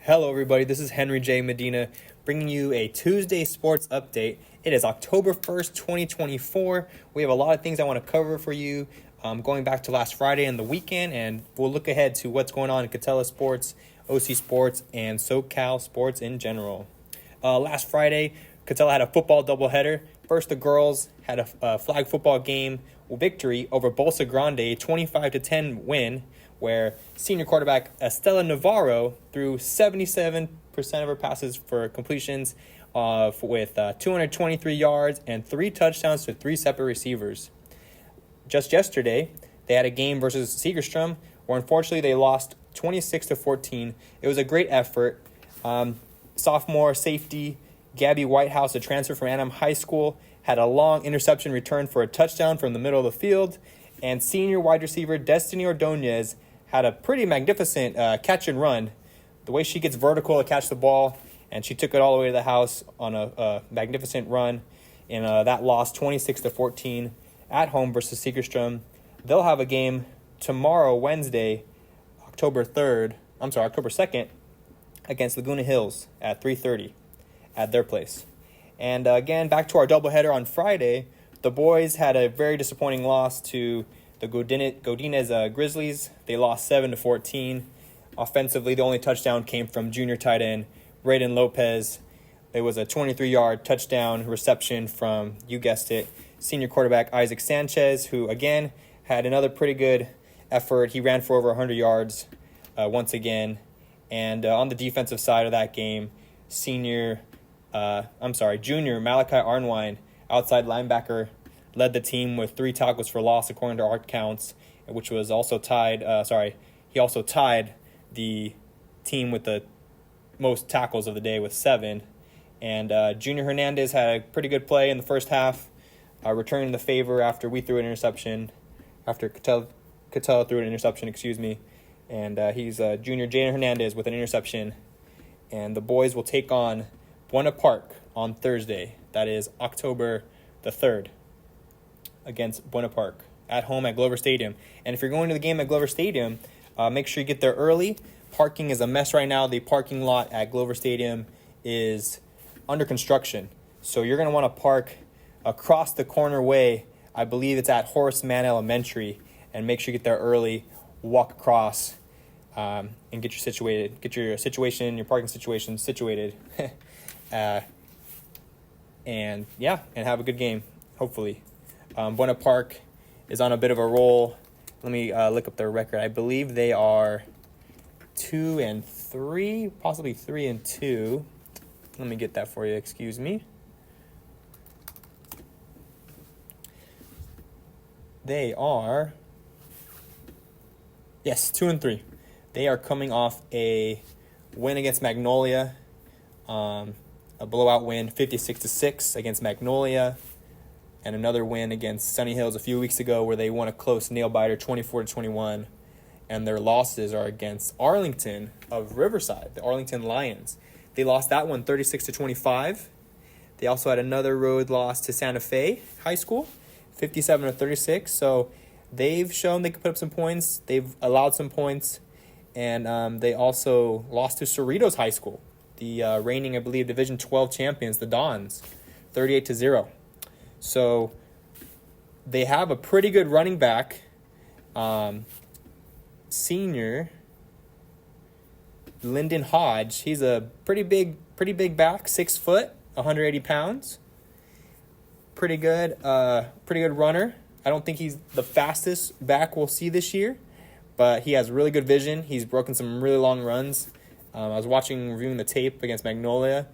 Hello everybody, this is Henry J. Medina bringing you a Tuesday sports update. It is October 1st, 2024. We have a lot of things I want to cover for you going back to last Friday and the weekend, and we'll look ahead to what's going on in Katella sports, OC sports, and SoCal sports in general. Last Friday, Katella had a football doubleheader. First, the girls had a flag football game victory over Bolsa Grande, a 25-10 win, where senior quarterback Estela Navarro threw 77% of her passes for completions with 223 yards and 3 touchdowns to 3 separate receivers. Just yesterday, they had a game versus Segerstrom where unfortunately they lost 26-14. It was a great effort. Sophomore safety Gabby Whitehouse, a transfer from Anaheim High School, had a long interception return for a touchdown from the middle of the field. And senior wide receiver Destiny Ordonez had a pretty magnificent catch and run. The way she gets vertical to catch the ball, and she took it all the way to the house on a magnificent run. And that lost 26-14 at home versus Segerstrom. They'll have a game tomorrow, Wednesday, October 2nd, against Laguna Hills at 3:30 at their place. And again, back to our doubleheader on Friday, the boys had a very disappointing loss to the Godinez Grizzlies. They lost 7-14. Offensively, the only touchdown came from junior tight end Raiden Lopez. It was a 23-yard touchdown reception from, you guessed it, senior quarterback Isaac Sanchez, who, again, had another pretty good effort. He ran for over 100 yards once again. And on the defensive side of that game, junior Malachi Arnwine, outside linebacker, led the team with 3 tackles for loss according to our counts, which was also tied. He also tied the team with the most tackles of the day with 7. And Junior Hernandez had a pretty good play in the first half, returning the favor after we threw an interception, after Katella threw an interception, And he's Junior Jaden Hernandez with an interception. And the boys will take on Buena Park on Thursday. That is October the 3rd. Against Buena Park at home at Glover Stadium. And if you're going to the game at Glover Stadium, make sure you get there early. Parking is a mess right now. The parking lot at Glover Stadium is under construction. So you're going to want to park across the corner way. I believe it's at Horace Mann Elementary. And make sure you get there early, walk across, and get your parking situation situated. And have a good game, hopefully. Buena Park is on a bit of a roll. Let me look up their record. I believe they are 2-3, possibly 3-2. Let me get that for you. Excuse me. They are 2-3. They are coming off a win against Magnolia, a blowout win, 56-6 against Magnolia. And another win against Sunny Hills a few weeks ago where they won a close nail-biter, 24-21. And their losses are against Arlington of Riverside, the Arlington Lions. They lost that one 36-25. They also had another road loss to Santa Fe High School, 57-36. So they've shown they can put up some points. They've allowed some points. And they also lost to Cerritos High School, the reigning, I believe, Division 12 champions, the Dons, 38-0. So they have a pretty good running back, senior Lyndon Hodge. He's a pretty big back, 6 foot, 180 pounds. Pretty good runner. I don't think he's the fastest back we'll see this year, but he has really good vision. He's broken some really long runs. I was reviewing the tape against Magnolia.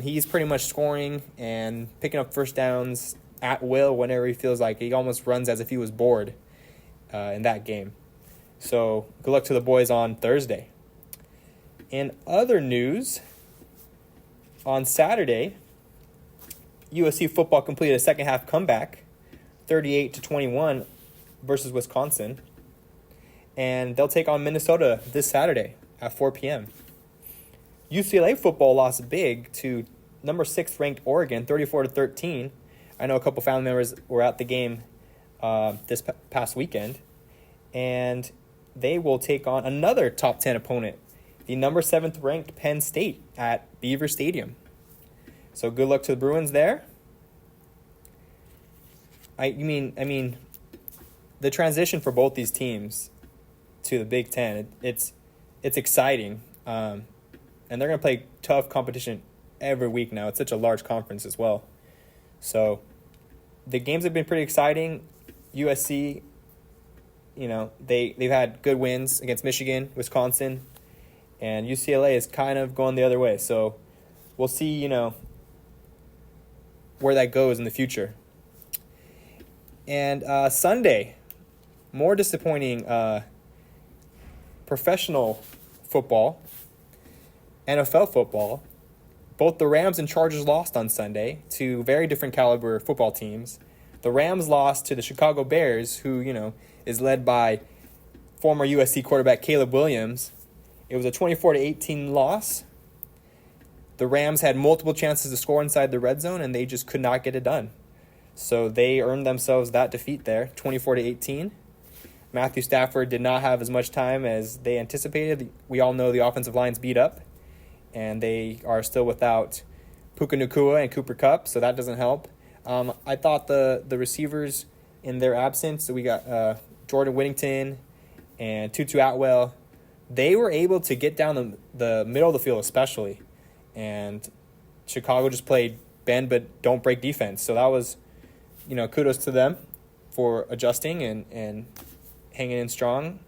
He's pretty much scoring and picking up first downs at will whenever he feels like. He almost runs as if he was bored in that game. So good luck to the boys on Thursday. In other news, on Saturday, USC football completed a second half comeback, 38-21 versus Wisconsin. And they'll take on Minnesota this Saturday at 4 p.m. UCLA football lost big to number 6 ranked Oregon, 34-13. I know a couple family members were at the game this past weekend, and they will take on another top 10 opponent the number 7th ranked Penn State at Beaver Stadium. So good luck to the Bruins there. I mean, the transition for both these teams to the Big Ten, it's exciting, and they're going to play tough competition every week now. It's such a large conference as well. So the games have been pretty exciting. USC, they've had good wins against Michigan, Wisconsin, and UCLA is kind of going the other way. So we'll see, where that goes in the future. And Sunday, more disappointing professional football, NFL football. Both the Rams and Chargers lost on Sunday to very different caliber football teams. The Rams lost to the Chicago Bears, who, is led by former USC quarterback Caleb Williams. It was a 24-18 loss. The Rams had multiple chances to score inside the red zone, and they just could not get it done. So they earned themselves that defeat there, 24-18. Matthew Stafford did not have as much time as they anticipated. We all know the offensive line's beat up, and they are still without Puka Nacua and Cooper Kupp, so that doesn't help. I thought the receivers in their absence, so we got Jordan Whittington and Tutu Atwell, they were able to get down the middle of the field especially. And Chicago just played bend but don't break defense. So that was, kudos to them for adjusting and hanging in strong.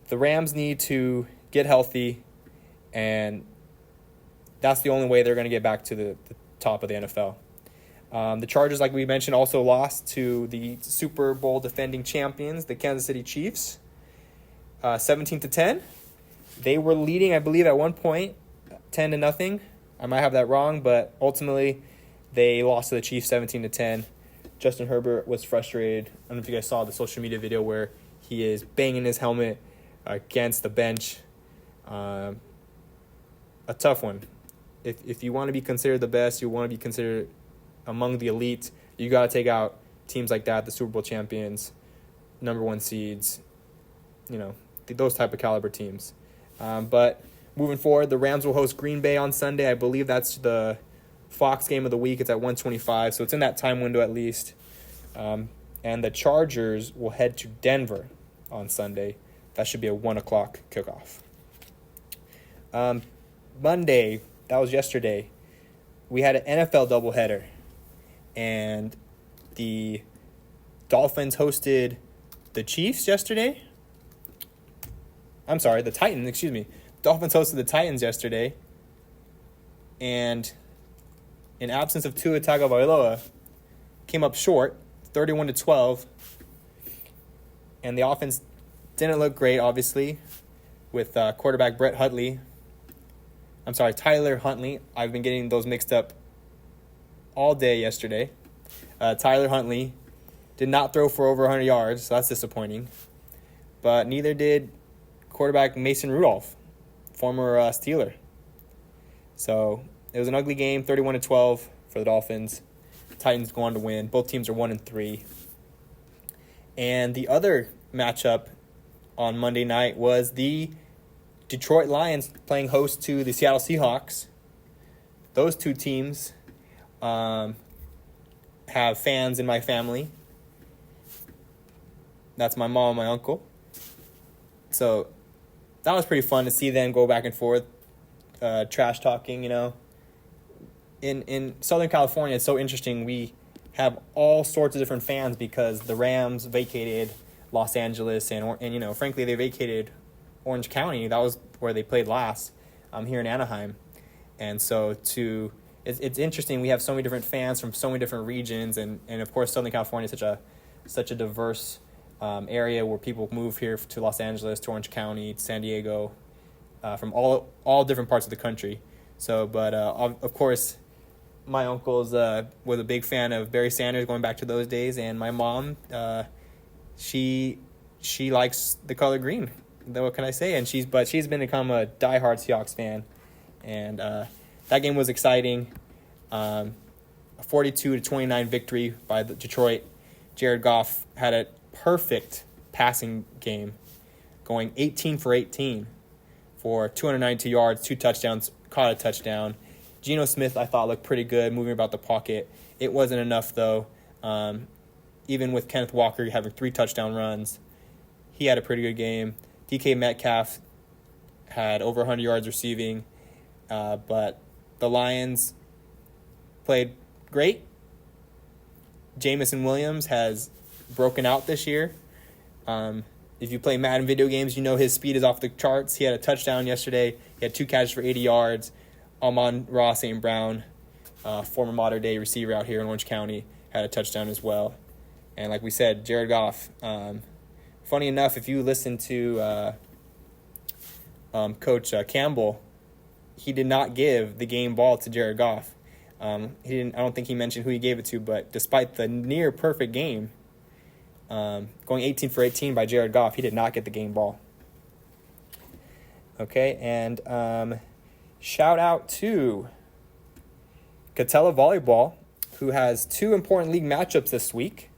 The Rams need to get healthy, and that's the only way they're going to get back to the top of the NFL. The Chargers, like we mentioned, also lost to the Super Bowl defending champions, the Kansas City Chiefs, 17-10. They were leading, I believe, at one point, 10-0. I might have that wrong, but ultimately they lost to the Chiefs 17-10. Justin Herbert was frustrated. I don't know if you guys saw the social media video where he is banging his helmet against the bench. A tough one. If you want to be considered the best, you want to be considered among the elite, you got to take out teams like that, the Super Bowl champions, number 1 seeds, those type of caliber teams. But moving forward, the Rams will host Green Bay on Sunday. I believe that's the Fox game of the week. It's at 1:25, so it's in that time window at least. And the Chargers will head to Denver on Sunday. That should be a 1 o'clock kickoff. Monday, that was yesterday, we had an NFL doubleheader. And the Dolphins hosted the Chiefs yesterday. I'm sorry, the Titans, excuse me. Dolphins hosted the Titans yesterday. And in absence of Tua Tagovailoa, came up short, 31-12. And the offense didn't look great, obviously, with quarterback Tyler Huntley. I've been getting those mixed up all day yesterday. Tyler Huntley did not throw for over 100 yards, so that's disappointing. But neither did quarterback Mason Rudolph, former Steeler. So it was an ugly game, 31-12 for the Dolphins. Titans go on to win. Both teams are 1-3. And the other matchup on Monday night was the Detroit Lions playing host to the Seattle Seahawks. Those two teams have fans in my family. That's my mom and my uncle. So that was pretty fun to see them go back and forth, trash talking, In Southern California, it's so interesting. We have all sorts of different fans because the Rams vacated Los Angeles and frankly, they vacated Orange County. That was where they played last, here in Anaheim. And so it's interesting. We have so many different fans from so many different regions, and of course, Southern California is such a diverse area where people move here to Los Angeles, to Orange County, to San Diego, from all different parts of the country. So, but of course, my uncle's was a big fan of Barry Sanders going back to those days, and my mom, she likes the color green. What can I say? And she's become a diehard Seahawks fan, and that game was exciting. A 42-29 victory by the Detroit. Jared Goff had a perfect passing game, going 18 for 18 for 292 yards, 2 touchdowns, caught a touchdown. Geno Smith, I thought, looked pretty good, moving about the pocket. It wasn't enough, though. Even with Kenneth Walker having 3 touchdown runs, he had a pretty good game. DK Metcalf had over 100 yards receiving, but the Lions played great. Jamison Williams has broken out this year. If you play Madden video games, you know his speed is off the charts. He had a touchdown yesterday. He had 2 catches for 80 yards. Amon-Ra St. Brown, former modern-day receiver out here in Orange County, had a touchdown as well. And like we said, Jared Goff, funny enough, if you listen to Coach Campbell, he did not give the game ball to Jared Goff. I don't think he mentioned who he gave it to, but despite the near perfect game, going 18 for 18 by Jared Goff, he did not get the game ball. Okay, and shout out to Katella Volleyball, who has 2 important league matchups this week.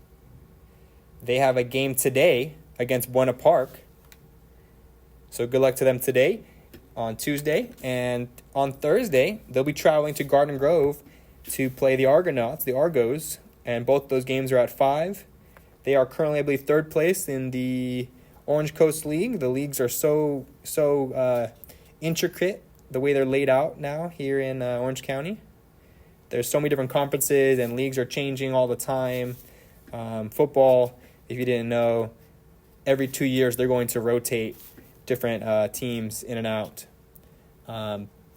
They have a game today against Buena Park. So good luck to them today on Tuesday. And on Thursday, they'll be traveling to Garden Grove to play the Argonauts, the Argos. And both those games are at 5. They are currently, I believe, 3rd place in the Orange Coast League. The leagues are so intricate, the way they're laid out now here in Orange County. There's so many different conferences, and leagues are changing all the time. Football, if you didn't know, every 2 years they're going to rotate different teams in and out,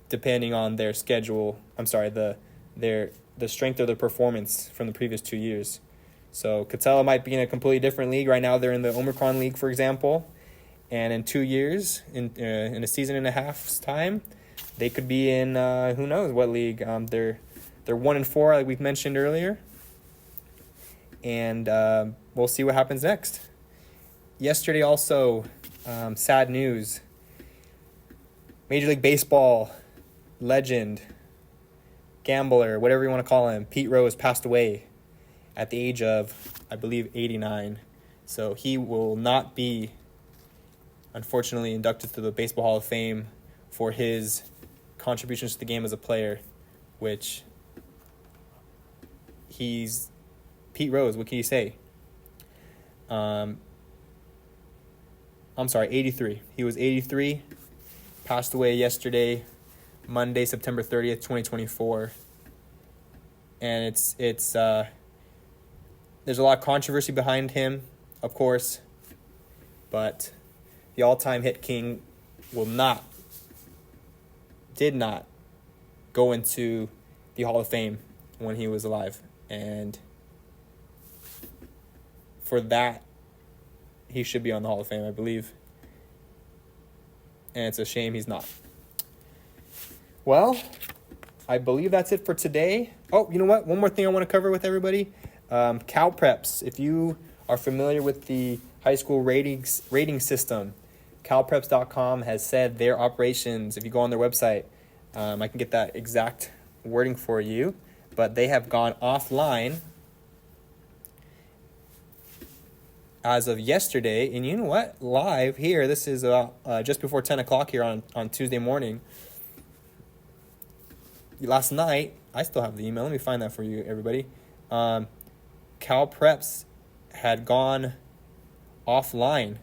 depending on their schedule. The strength of their performance from the previous 2 years. So Katella might be in a completely different league. Right now they're in the Omicron League, for example. And in 2 years, in a season and a half's time, they could be in who knows what league. They're 1-4, like we've mentioned earlier. And we'll see what happens next. Yesterday also, sad news. Major League Baseball legend, gambler, whatever you want to call him, Pete Rose passed away at the age of, I believe, 89. So he will not be, unfortunately, inducted to the Baseball Hall of Fame for his contributions to the game as a player, which he's Pete Rose. What can you say? I'm sorry, 83. He was 83, passed away yesterday, Monday, September 30th, 2024. And it's there's a lot of controversy behind him, of course, but the all-time hit king did not go into the Hall of Fame when he was alive. And for that, he should be on the Hall of Fame, I believe. And it's a shame he's not. Well, I believe that's it for today. Oh, you know what? One more thing I want to cover with everybody. Cal Preps. If you are familiar with the high school rating system, calpreps.com has said their operations, if you go on their website, I can get that exact wording for you, but they have gone offline as of yesterday. And you know what? Live here, this is just before 10 o'clock here on Tuesday morning. Last night, I still have the email. Let me find that for you, everybody. Cal Preps had gone offline.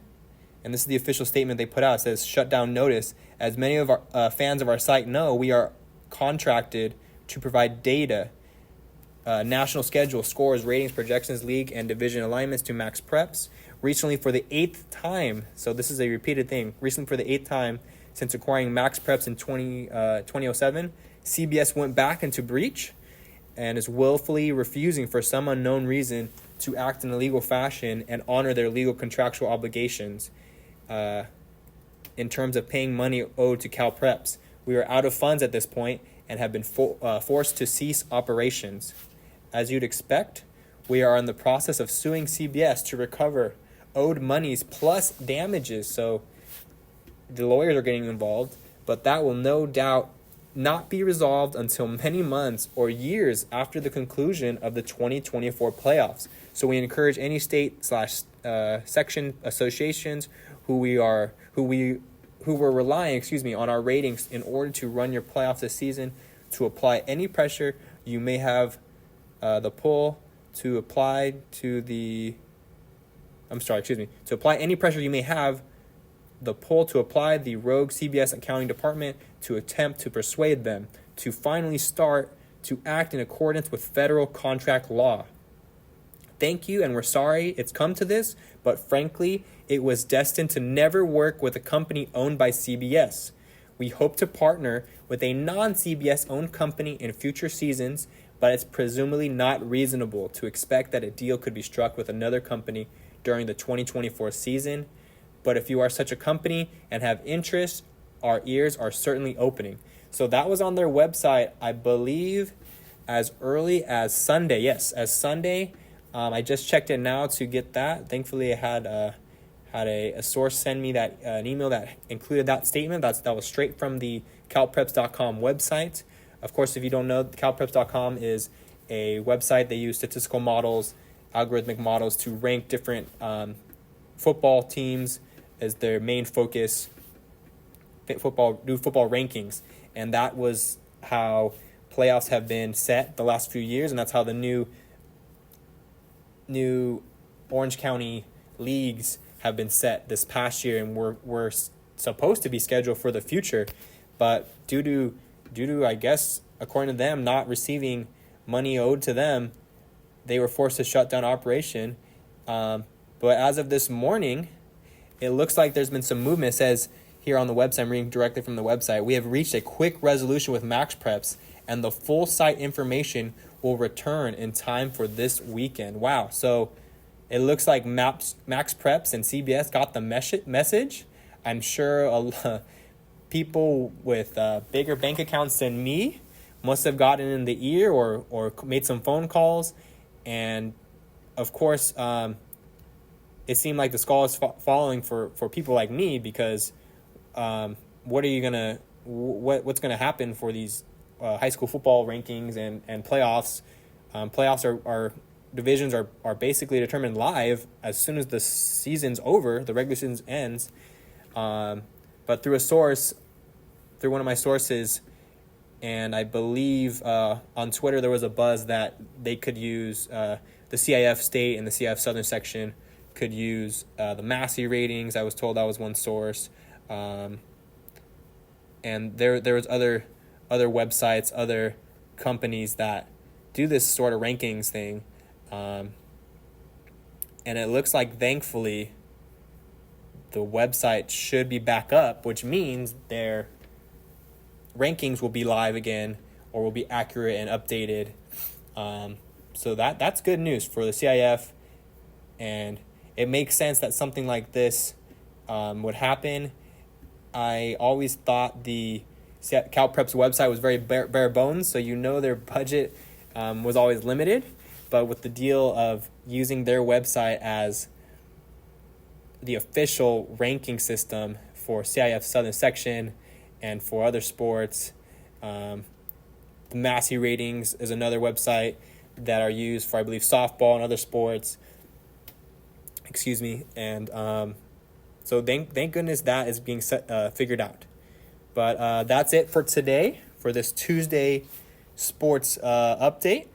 And this is the official statement they put out. It says, shutdown notice. As many of our fans of our site know, we are contracted to provide data, national schedule, scores, ratings, projections, league, and division alignments to Max Preps. Recently, for the 8th time, so this is a repeated thing, recently for the 8th time since acquiring Max Preps in 2007, CBS went back into breach and is willfully refusing for some unknown reason to act in a legal fashion and honor their legal contractual obligations in terms of paying money owed to Cal Preps. We are out of funds at this point and have been forced to cease operations. As you'd expect, we are in the process of suing CBS to recover owed monies plus damages. So the lawyers are getting involved, but that will no doubt not be resolved until many months or years after the conclusion of the 2024 playoffs. So we encourage any state/section associations who who were relying, on our ratings in order to run your playoffs this season, to apply any pressure you may have to apply any pressure you may have the pull to apply the rogue CBS accounting department to attempt to persuade them to finally start to act in accordance with federal contract law. Thank you, and we're sorry it's come to this, but frankly, it was destined to never work with a company owned by CBS. We hope to partner with a non-CBS owned company in future seasons, but it's presumably not reasonable to expect that a deal could be struck with another company during the 2024 season. But if you are such a company and have interest, our ears are certainly opening. So that was on their website, I believe, as early as Sunday. Yes, as Sunday. I just checked it now to get that. Thankfully, I had a source send me an email that included that statement. That was straight from the calpreps.com website. Of course, if you don't know, calpreps.com is a website. They use statistical models, algorithmic models to rank different football teams as their main focus. Do football rankings, and that was how playoffs have been set the last few years, and that's how the new Orange County leagues have been set this past year, and we're supposed to be scheduled for the future, but due to I guess according to them not receiving money owed to them, they were forced to shut down operation. But as of this morning, it looks like there's been some movement. It says here on the website, I'm reading directly from the website, we have reached a quick resolution with Max Preps, and the full site information will return in time for this weekend. Wow. So it looks like Max Preps and CBS got the message. I'm sure people with bigger bank accounts than me must have gotten in the ear or made some phone calls. And, of course, it seemed like the skull is falling for people like me, because what's going to happen for these high school football rankings and playoffs? Playoffs are divisions are basically determined live as soon as the season's over, the regular season ends. But through one of my sources, and I believe on Twitter there was a buzz that they could use the CIF State and the CIF Southern section could use the Massey ratings. I was told that was one source, and there was other websites, other companies that do this sort of rankings thing, and it looks like thankfully the website should be back up, which means their rankings will be live again or will be accurate and updated. So that's good news for the CIF, and it makes sense that something like this would happen. I always thought the CalPrep's website was very bare bones, so their budget was always limited. But with the deal of using their website as the official ranking system for CIF Southern Section and for other sports, the Massey ratings is another website that are used for, I believe, softball and other sports. And so thank goodness that is being figured out. But that's it for today, for this Tuesday sports update.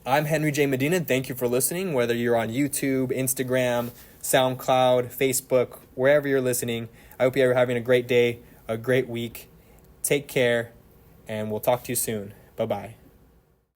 I'm Henry J. Medina. Thank you for listening, whether you're on YouTube, Instagram, SoundCloud, Facebook, wherever you're listening. I hope you're having a great day, a great week. Take care, and we'll talk to you soon. Bye-bye.